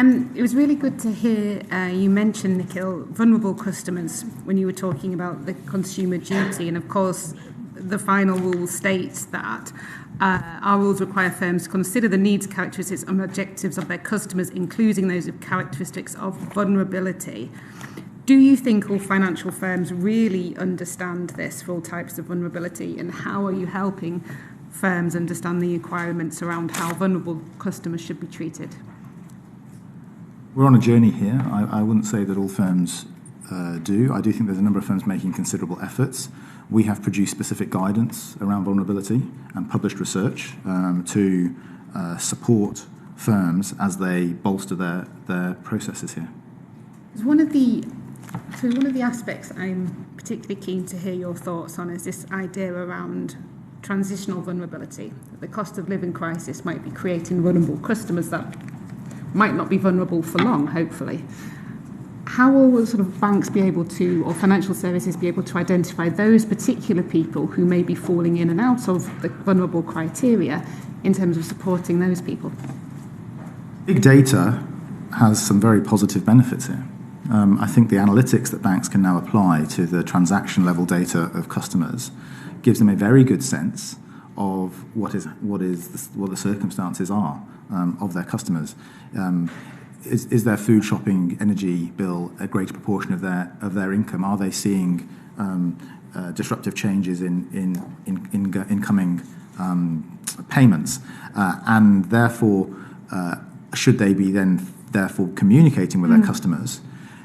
It was really good to hear you mention, Nikhil, vulnerable customers when you were talking about the consumer duty. And of course, the final rule states that our rules require firms to consider the needs, characteristics and objectives of their customers, including those with characteristics of vulnerability. Do you think all financial firms really understand this for all types of vulnerability? And how are you helping firms understand the requirements around how vulnerable customers should be treated? We're on a journey here. I wouldn't say that all firms do. I do think there's a number of firms making considerable efforts. We have produced specific guidance around vulnerability and published research to support firms as they bolster their processes here. One of the aspects I'm particularly keen to hear your thoughts on is this idea around transitional vulnerability. The cost of living crisis might be creating vulnerable customers that might not be vulnerable for long, hopefully. How will sort of banks be able to, or financial services be able to identify those particular people who may be falling in and out of the vulnerable criteria in terms of supporting those people? Big data has some very positive benefits here. I think the analytics that banks can now apply to the transaction level data of customers gives them a very good sense of what the circumstances are of their customers. Is their food, shopping, energy bill a greater proportion of their income? Are they seeing disruptive changes in incoming payments? And therefore, should they be then therefore communicating with their customers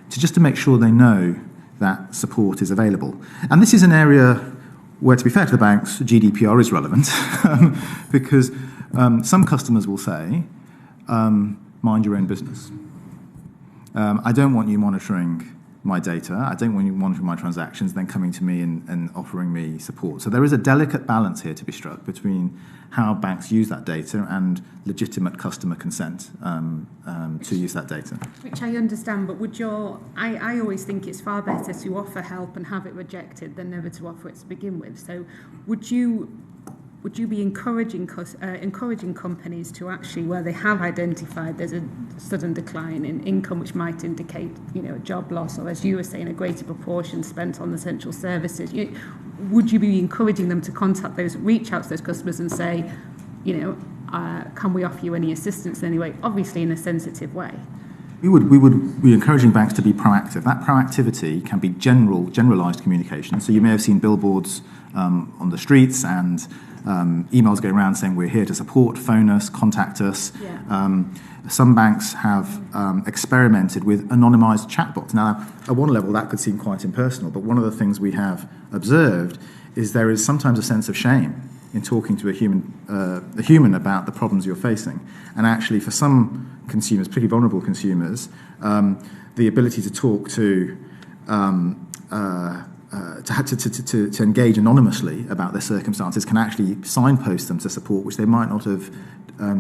to make sure they know that support is available? And this is an area where, to be fair to the banks, GDPR is relevant because some customers will say, mind your own business. I don't want you monitoring my data. I don't want you monitoring my transactions, then coming to me and offering me support. So there is a delicate balance here to be struck between how banks use that data and legitimate customer consent to use that data. Which I understand, but I always think it's far better to offer help and have it rejected than never to offer it to begin with. So would you be encouraging companies to actually, where they have identified there's a sudden decline in income, which might indicate, a job loss, or as you were saying, a greater proportion spent on essential services? Would you be encouraging them to reach out to those customers and say, can we offer you any assistance in any way? Obviously, in a sensitive way. We would be encouraging banks to be proactive. That proactivity can be generalized communication. So you may have seen billboards on the streets and emails go around saying we're here to support, phone us, contact us. Yeah. Some banks have experimented with anonymized chatbots. Now, at one level, that could seem quite impersonal, but one of the things we have observed is there is sometimes a sense of shame in talking to a human about the problems you're facing. And actually, for some consumers, particularly vulnerable consumers, the ability to talk to engage anonymously about their circumstances can actually signpost them to support, which they might not have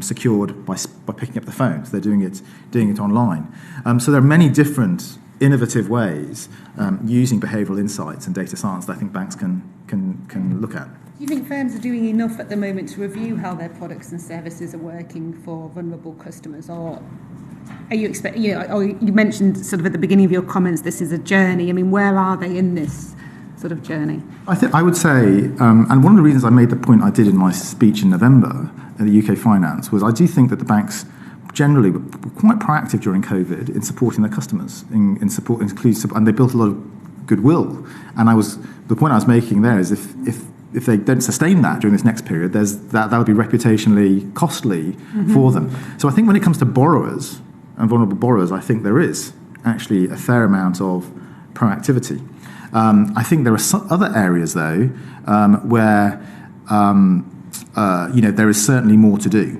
secured by picking up the phone. So they're doing it online. So there are many different innovative ways using behavioural insights and data science that I think banks can look at. Do you think firms are doing enough at the moment to review how their products and services are working for vulnerable customers, or are you you mentioned sort of at the beginning of your comments this is a journey? I mean, where are they in this sort of journey? I would say, and one of the reasons I made the point I did in my speech in November at the UK Finance was I do think that the banks generally were quite proactive during COVID in supporting their customers, and they built a lot of goodwill. And the point I was making there is if they don't sustain that during this next period, that would be reputationally costly for them. So I think when it comes to borrowers and vulnerable borrowers, I think there is actually a fair amount of proactivity. I think there are some other areas, though, where there is certainly more to do.